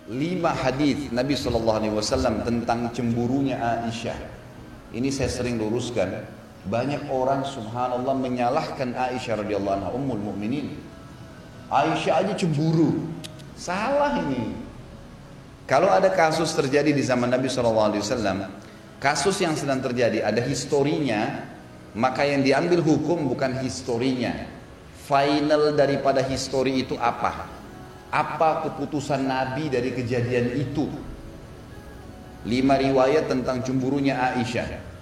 5 hadis Nabi SAW tentang cemburunya Aisyah. Ini saya sering luruskan. Banyak orang subhanallah menyalahkan Aisyah radhiyallahu anha, ummul mukminin. Aisyah aja cemburu. Salah ini. Kalau ada kasus terjadi di zaman Nabi SAW, kasus yang sedang terjadi ada historinya, maka yang diambil hukum bukan historinya. Final daripada histori itu apa? Apa keputusan Nabi dari kejadian itu? 5 riwayat tentang cemburunya Aisyah.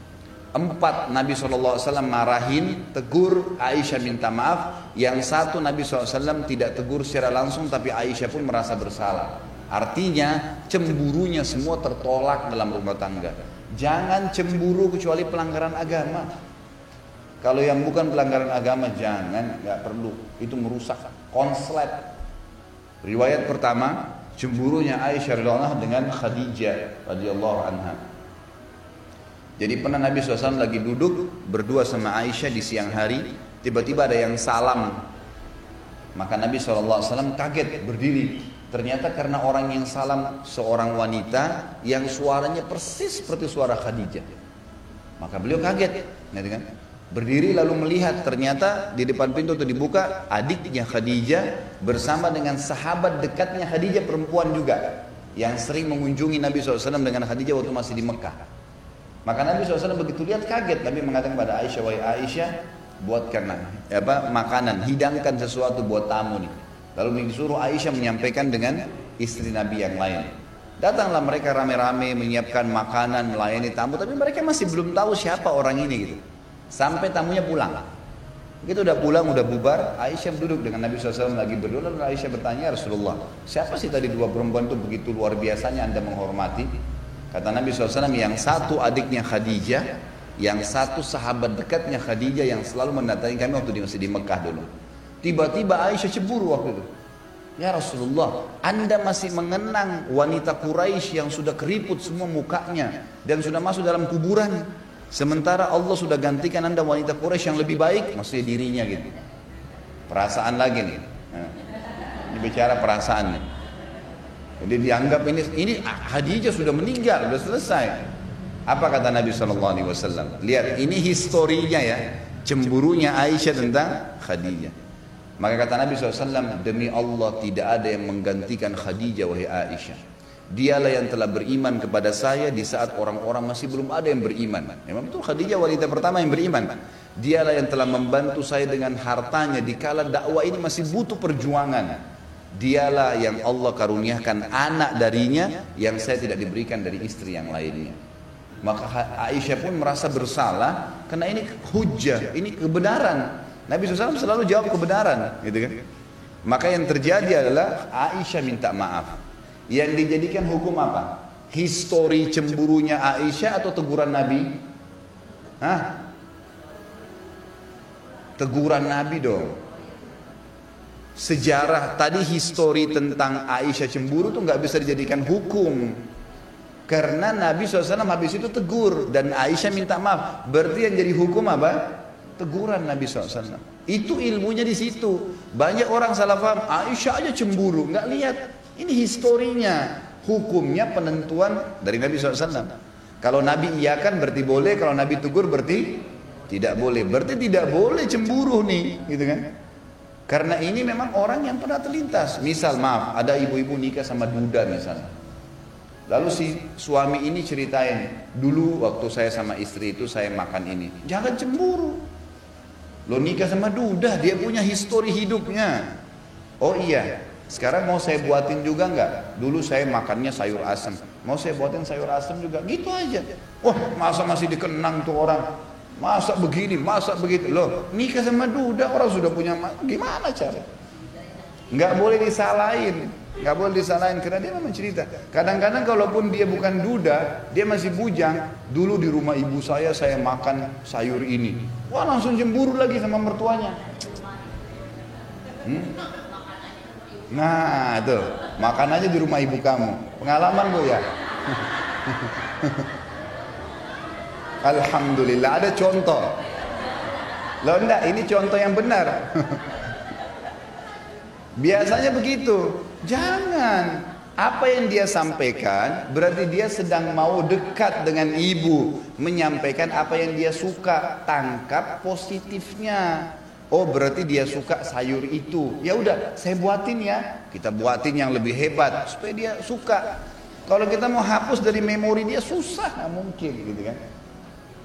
4 Nabi SAW marahin, tegur, Aisyah minta maaf. Yang 1 Nabi SAW tidak tegur secara langsung, tapi Aisyah pun merasa bersalah. Artinya cemburunya semua tertolak dalam rumah tangga. Jangan cemburu kecuali pelanggaran agama. Kalau yang bukan pelanggaran agama jangan, nggak perlu. Itu merusak konslet. Riwayat pertama, cemburunya Aisyah radhiyallahu anha dengan Khadijah radhiyallahu anha. Jadi pernah Nabi SAW lagi duduk berdua sama Aisyah di siang hari, tiba-tiba ada yang salam. Maka Nabi SAW kaget berdiri. Ternyata karena orang yang salam seorang wanita yang suaranya persis seperti suara Khadijah. Maka beliau kaget, kan? Berdiri lalu melihat, ternyata di depan pintu itu dibuka, adiknya Khadijah bersama dengan sahabat dekatnya Khadijah perempuan juga, yang sering mengunjungi Nabi SAW dengan Khadijah waktu masih di Mekah. Maka Nabi SAW begitu lihat kaget. Nabi mengatakan pada Aisyah, wahai Aisyah, buatkan makanan, hidangkan sesuatu buat tamu nih. Lalu disuruh Aisyah menyampaikan dengan istri Nabi yang lain. Datanglah mereka rame-rame menyiapkan makanan, melayani tamu, tapi mereka masih belum tahu siapa orang ini gitu. Sampai tamunya pulang. Begitu udah pulang, udah bubar, Aisyah duduk dengan Nabi SAW lagi berdua. Lalu Aisyah bertanya, Rasulullah, siapa sih tadi 2 perempuan itu begitu luar biasanya Anda menghormati? Kata Nabi SAW, yang 1 adiknya Khadijah, yang 1 sahabat dekatnya Khadijah yang selalu mendatangi kami waktu masih di Mekah dulu. Tiba-tiba Aisyah cemburu waktu itu. Ya Rasulullah, Anda masih mengenang wanita Quraisy yang sudah keriput semua mukanya dan sudah masuk dalam kuburan. Sementara Allah sudah gantikan Anda wanita Quraisy yang lebih baik, maksudnya dirinya gitu. Perasaan lagi nih. Ini bicara perasaan nih. Jadi dianggap ini Khadijah sudah meninggal, sudah selesai. Apa kata Nabi SAW? Lihat, ini historinya ya, cemburunya Aisyah tentang Khadijah. Maka kata Nabi SAW, demi Allah tidak ada yang menggantikan Khadijah wahai Aisyah. Dialah yang telah beriman kepada saya di saat orang-orang masih belum ada yang beriman. Memang betul Khadijah wanita pertama yang beriman. Dialah yang telah membantu saya dengan hartanya di kala dakwah ini masih butuh perjuangan. Dialah yang Allah karuniakan anak darinya yang saya tidak diberikan dari istri yang lainnya. Maka Aisyah pun merasa bersalah karena ini hujjah, ini kebenaran. Nabi SAW selalu jawab kebenaran, gitu kan? Maka yang terjadi adalah Aisyah minta maaf. Yang dijadikan hukum apa? Histori cemburunya Aisyah atau teguran Nabi? Hah? Teguran Nabi dong. Sejarah tadi histori tentang Aisyah cemburu tuh nggak bisa dijadikan hukum. Karena Nabi SAW habis itu tegur dan Aisyah minta maaf. Berarti yang jadi hukum apa? Teguran Nabi SAW. Itu ilmunya di situ. Banyak orang salah paham, Aisyah aja cemburu, nggak lihat. Ini historinya, hukumnya penentuan dari Nabi SAW. Kalau Nabi iyakan berarti boleh, kalau Nabi tegur berarti tidak boleh. Berarti tidak boleh cemburu nih, gitu kan? Karena ini memang orang yang pernah terlintas. Misal maaf, ada ibu-ibu nikah sama duda misalnya. Lalu si suami ini ceritain, dulu waktu saya sama istri itu saya makan ini. Jangan cemburu. Lo nikah sama duda, dia punya histori hidupnya. Oh iya, sekarang mau saya buatin juga enggak? Dulu saya makannya sayur asam, mau saya buatin sayur asam juga, gitu aja. Wah, masa masih dikenang tuh orang, masa begini, masa begitu. Loh, nikah sama duda, orang sudah punya, gimana cara? Enggak boleh disalahin, enggak boleh disalahin karena dia memang cerita. Kadang-kadang kalaupun dia bukan duda, dia masih bujang. Dulu di rumah ibu saya makan sayur ini. Wah, langsung cemburu lagi sama mertuanya. Nah, tuh, makan aja di rumah ibu kamu. Pengalaman gue ya. Alhamdulillah ada contoh. Loh enggak, ini contoh yang benar. Biasanya begitu. Jangan. Apa yang dia sampaikan berarti dia sedang mau dekat dengan ibu, menyampaikan apa yang dia suka. Tangkap positifnya. Oh berarti dia suka sayur itu. Ya udah, saya buatin ya. Kita buatin yang lebih hebat supaya dia suka. Kalau kita mau hapus dari memori dia susah, nggak mungkin gitu kan.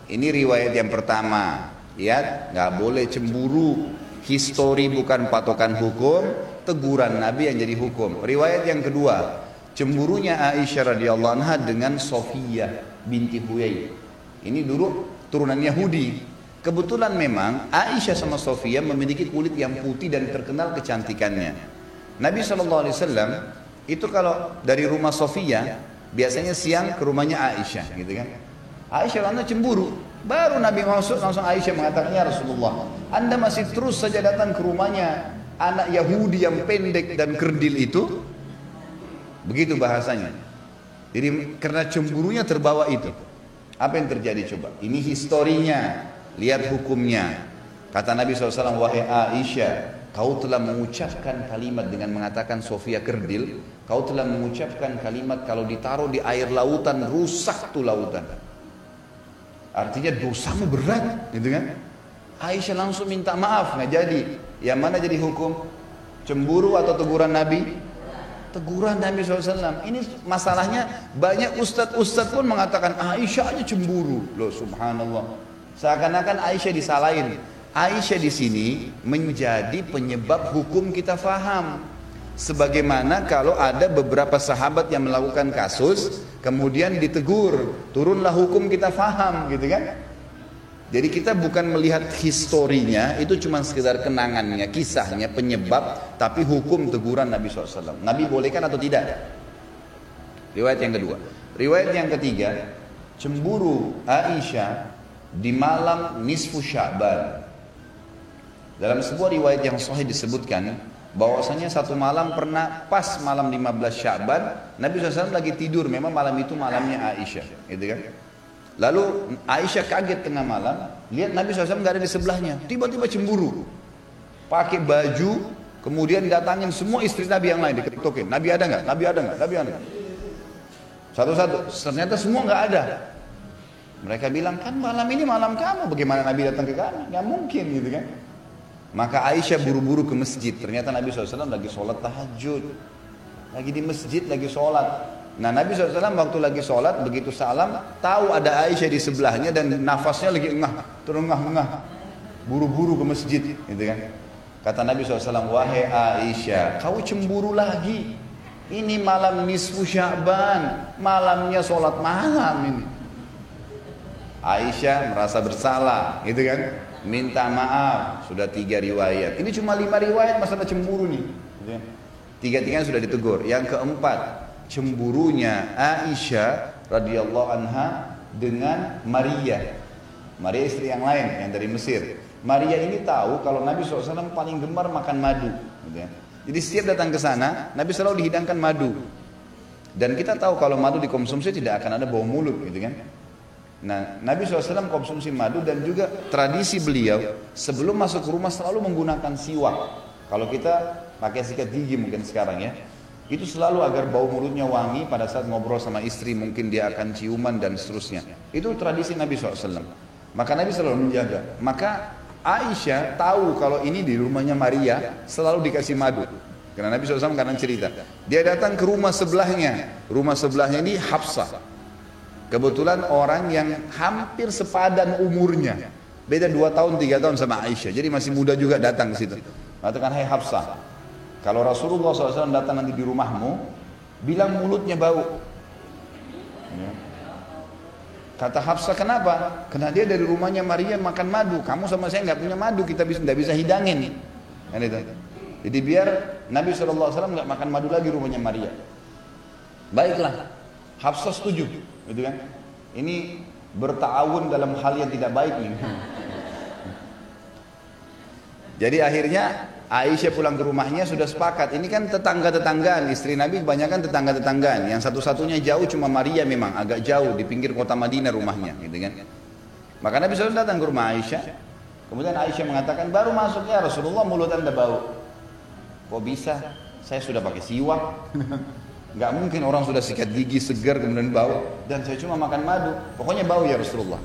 Ini riwayat yang pertama. Ya, nggak boleh cemburu. Histori bukan patokan hukum, teguran Nabi yang jadi hukum. Riwayat yang kedua, cemburunya Aisyah radhiyallahu anha dengan Sofiyah binti Huyai. Ini dulu turunan Yahudi. Kebetulan memang Aisyah sama Sofiyah memiliki kulit yang putih dan terkenal kecantikannya. Nabi SAW itu kalau dari rumah Sofiyah biasanya siang ke rumahnya Aisyah, gitu kan? Aisyah langsung cemburu. Baru Nabi masuk langsung Aisyah mengatakan, ya Rasulullah, Anda masih terus saja datang ke rumahnya anak Yahudi yang pendek dan kerdil itu. Begitu bahasanya. Jadi karena cemburunya terbawa itu. Apa yang terjadi coba? Ini historinya. Lihat hukumnya. Kata Nabi SAW, wahai Aisyah, kau telah mengucapkan kalimat dengan mengatakan Sofia kerdil. Kau telah mengucapkan kalimat kalau ditaruh di air lautan, rusak tuh lautan. Artinya dosamu berat, gitu kan? Aisyah langsung minta maaf, nggak jadi. Yang mana jadi hukum? Cemburu atau teguran Nabi? Teguran Nabi SAW. Ini masalahnya banyak ustadz-ustadz pun mengatakan Aisyah aja cemburu. Loh subhanallah. Seakan-akan Aisyah disalahin. Aisyah di sini menjadi penyebab hukum kita faham. Sebagaimana kalau ada beberapa sahabat yang melakukan kasus, kemudian ditegur, turunlah hukum kita faham, gitu kan? Jadi kita bukan melihat historinya, itu cuma sekedar kenangannya, kisahnya, penyebab, tapi hukum teguran Nabi SAW. Nabi bolehkan atau tidak? Riwayat yang kedua. Riwayat yang ketiga, cemburu Aisyah di malam nisfu Sya'ban. Dalam sebuah riwayat yang sahih disebutkan bahwasanya satu malam pernah pas malam 15 Sya'ban, Nabi SAW lagi tidur, memang malam itu malamnya Aisyah, gitu kan? Lalu Aisyah kaget tengah malam, lihat Nabi SAW nggak ada di sebelahnya, tiba-tiba cemburu, pakai baju, kemudian datangin semua istri Nabi yang lain, diketok-ketokin, Nabi ada nggak? Nabi ada nggak? Nabi ada nggak? Satu-satu, ternyata semua nggak ada. Mereka bilang, kan malam ini malam kamu, bagaimana Nabi datang ke kami? Nggak mungkin, gitu kan? Maka Aisyah buru-buru ke masjid. Ternyata Nabi SAW lagi sholat tahajud, lagi di masjid, lagi sholat. Nah Nabi SAW waktu lagi sholat, begitu salam, tahu ada Aisyah di sebelahnya dan nafasnya lagi terengah-engah, buru-buru ke masjid, gitu kan? Kata Nabi SAW, wahai Aisyah, kau cemburu lagi. Ini malam nisfu Sya'ban, malamnya sholat malam ini. Aisyah merasa bersalah, gitu kan? Minta maaf. Sudah 3 riwayat. Ini cuma 5 riwayat masalah cemburu nih. Tiga-tiganya sudah ditegur. Yang keempat, cemburunya Aisyah radhiyallahu anha dengan Maria. Maria istri yang lain yang dari Mesir. Maria ini tahu kalau Nabi SAW paling gemar makan madu. Jadi setiap datang ke sana, Nabi selalu dihidangkan madu. Dan kita tahu kalau madu dikonsumsi tidak akan ada bau mulut, gitu kan? Nah, Nabi SAW konsumsi madu dan juga tradisi beliau sebelum masuk ke rumah selalu menggunakan siwak. Kalau kita pakai sikat gigi mungkin sekarang ya, itu selalu agar bau mulutnya wangi pada saat ngobrol sama istri, mungkin dia akan ciuman dan seterusnya. Itu tradisi Nabi SAW. Maka Nabi selalu menjaga. Maka Aisyah tahu kalau ini di rumahnya Maria selalu dikasih madu. Karena Nabi SAW kadang cerita, dia datang ke rumah sebelahnya. Rumah sebelahnya ini Hafsah. Kebetulan orang yang hampir sepadan umurnya, beda 2 tahun 3 tahun sama Aisyah, jadi masih muda juga datang ke situ. Katakan, hai Hafsah, kalau Rasulullah SAW datang nanti di rumahmu, bilang mulutnya bau. Kata Hafsah, kenapa? Karena dia dari rumahnya Maria makan madu, kamu sama saya nggak punya madu, kita nggak bisa hidangin. Jadi biar Nabi SAW nggak makan madu lagi rumahnya Maria. Baiklah, Hafsah setuju. Gitu kan? Ini bertawun dalam hal yang tidak baik nih. Jadi akhirnya Aisyah pulang ke rumahnya sudah sepakat. Ini kan tetangga-tetanggaan, istri Nabi kebanyakan tetangga-tetanggaan. Yang satu-satunya jauh cuma Maria, memang agak jauh di pinggir kota Madinah rumahnya, gitu kan? Maka Nabi SAW datang ke rumah Aisyah. Kemudian Aisyah mengatakan, baru masuknya Rasulullah mulut anda bau. Kok bisa? Saya sudah pakai siwak. Nggak mungkin orang sudah sikat gigi segar kemudian bau, dan saya cuma makan madu, pokoknya bau ya Rasulullah.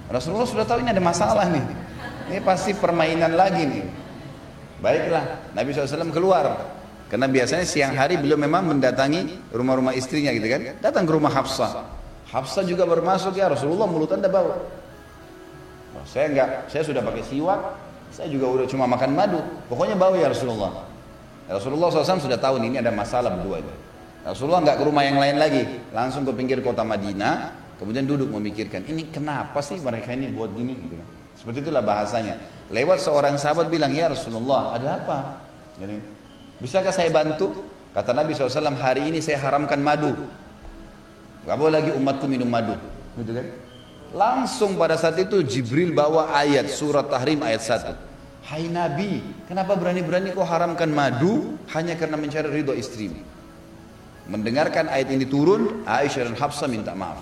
Rasulullah sudah tahu ini ada masalah nih, ini pasti permainan lagi nih. Baiklah, Nabi SAW keluar, karena biasanya siang hari beliau memang mendatangi rumah-rumah istrinya gitu kan, datang ke rumah Hafsah. Hafsah juga baru masuk, ya Rasulullah mulut anda bau. Oh, saya enggak, saya sudah pakai siwak, saya juga udah cuma makan madu, pokoknya bau ya Rasulullah. Rasulullah SAW sudah tahu nih, ini ada masalah berdua ini. Rasulullah nggak ke rumah yang lain lagi, langsung ke pinggir kota Madinah, kemudian duduk memikirkan, ini kenapa sih mereka ini buat gini? Gitu. Seperti itulah bahasanya. Lewat seorang sahabat bilang, ya Rasulullah, ada apa? Jadi, bisakah saya bantu? Kata Nabi SAW, hari ini saya haramkan madu. Gak boleh lagi umatku minum madu. Gitu kan? Langsung pada saat itu Jibril bawa ayat surat Tahrim ayat 1. Hai Nabi, kenapa berani-berani kau haramkan madu hanya karena mencari ridho istrimu? Mendengarkan ayat ini turun, Aisyah dan Hafsah minta maaf.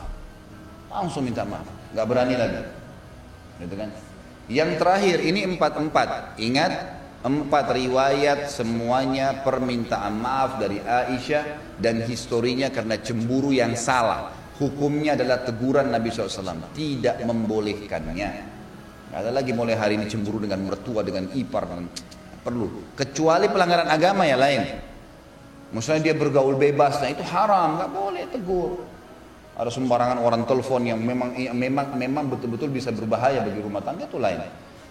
Langsung minta maaf, gak berani lagi. Gitu kan? Yang terakhir ini 4 Ingat, 4 riwayat semuanya permintaan maaf dari Aisyah dan historinya karena cemburu yang salah. Hukumnya adalah teguran Nabi SAW, tidak membolehkannya. Gak ada lagi mulai hari ini cemburu dengan mertua, dengan ipar, perlu. Kecuali pelanggaran agama ya lain. Misalnya dia bergaul bebas, nah itu haram, gak boleh tegur. Ada sembarangan orang telepon yang memang betul-betul bisa berbahaya bagi rumah tangga, itu lain.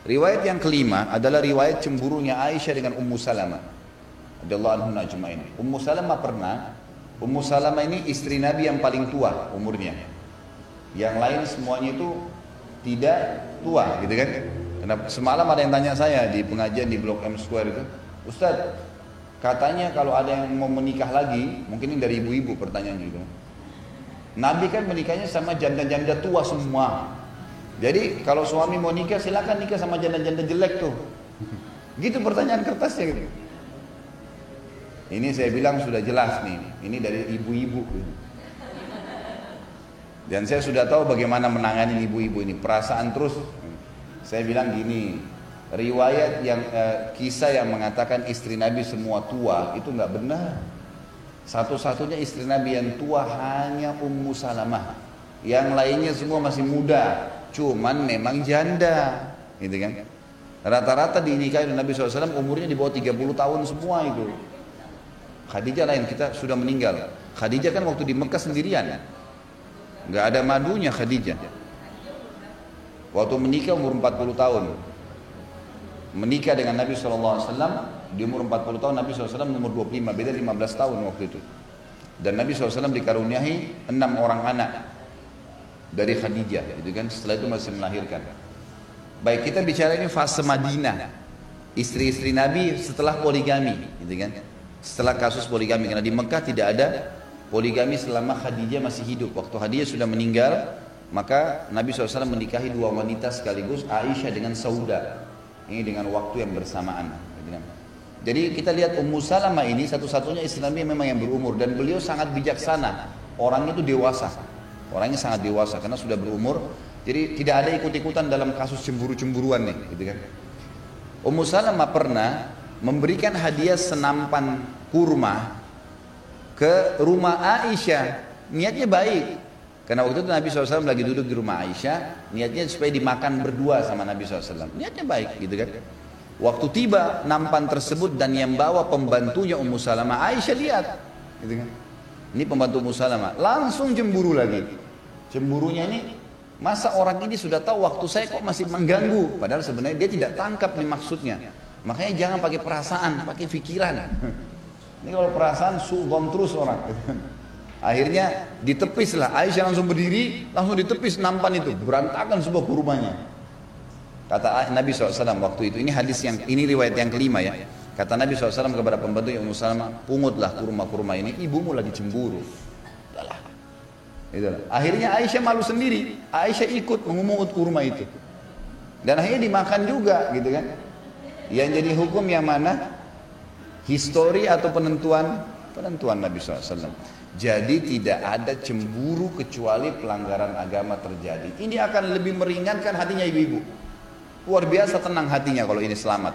Riwayat yang kelima adalah riwayat cemburunya Aisyah dengan Ummu Salamah radhiyallahu anha ajma'in. Ummu Salamah ini istri Nabi yang paling tua umurnya. Yang lain semuanya itu tidak tua, gitu kan? Karena semalam ada yang tanya saya di pengajian di Blok M Square itu, Ustadz, katanya kalau ada yang mau menikah lagi, mungkin ini dari ibu-ibu pertanyaannya gitu. Nabi kan menikahnya sama janda-janda tua semua. Jadi kalau suami mau nikah, silakan nikah sama janda-janda jelek tuh. Gitu pertanyaan kertasnya gitu. Ini saya bilang sudah jelas nih, ini dari ibu-ibu. Dan saya sudah tahu bagaimana menangani ibu-ibu ini, perasaan terus. Saya bilang gini, riwayat yang kisah yang mengatakan istri Nabi semua tua itu nggak benar. Satu-satunya istri Nabi yang tua hanya Ummu Salamah. Yang lainnya semua masih muda, cuman memang janda, gitu kan? Rata-rata dinikahi Nabi SAW umurnya di bawah 30 tahun semua itu. Khadijah lain, kita sudah meninggal. Khadijah kan waktu di Mekah sendirian. Nggak ada madunya Khadijah. Waktu menikah umur 40 tahun. Menikah dengan Nabi SAW di umur 40 tahun, Nabi SAW umur 25, beda 15 tahun waktu itu. Dan Nabi SAW dikaruniai 6 orang anak dari Khadijah, itu kan, setelah itu masih melahirkan. Baik, kita bicara ini fase Madinah. Istri-istri Nabi setelah poligami, gitu kan. Setelah kasus poligami, karena di Mekah tidak ada poligami selama Khadijah masih hidup. Waktu Khadijah sudah meninggal, maka Nabi SAW menikahi 2 wanita sekaligus, Aisyah dengan Sauda. Ini dengan waktu yang bersamaan. Jadi kita lihat Ummu Salamah ini satu-satunya istri Nabi memang yang berumur, dan beliau sangat bijaksana. Orangnya itu dewasa. Orangnya sangat dewasa karena sudah berumur. Jadi tidak ada ikut-ikutan dalam kasus cemburu-cemburuan nih, gitu kan. Ummu Salamah pernah memberikan hadiah senampan kurma ke rumah Aisyah, niatnya baik. Karena waktu itu Nabi SAW lagi duduk di rumah Aisyah, niatnya supaya dimakan berdua sama Nabi SAW. Niatnya baik, gitu kan. Waktu tiba nampan tersebut dan yang bawa pembantunya Ummu Salamah, Aisyah lihat, gitu kan. Ini pembantu Ummu Salamah, langsung cemburu lagi. Cemburunya ini, masa orang ini sudah tahu waktu saya kok masih mengganggu, padahal sebenarnya dia tidak tangkap nih maksudnya. Makanya jangan pakai perasaan, pakai pikiran. Ini kalau perasaan suudon terus orang. Akhirnya ditepislah, Aisyah langsung berdiri, langsung ditepis nampan itu, berantakan sebuah kurmanya. Kata Nabi SAW waktu itu, ini hadis yang, ini riwayat yang kelima ya. Kata Nabi SAW kepada pembantu Ummu Salamah, pungutlah kurma-kurma ini, ibumu lagi cemburu. Udahlah. Itulah. Akhirnya Aisyah malu sendiri, Aisyah ikut mengumungut kurma itu. Dan akhirnya dimakan juga, gitu kan. Yang jadi hukum yang mana? Histori atau penentuan Nabi SAW. Jadi tidak ada cemburu kecuali pelanggaran agama terjadi. Ini akan lebih meringankan hatinya ibu-ibu. Luar biasa tenang hatinya kalau ini selamat.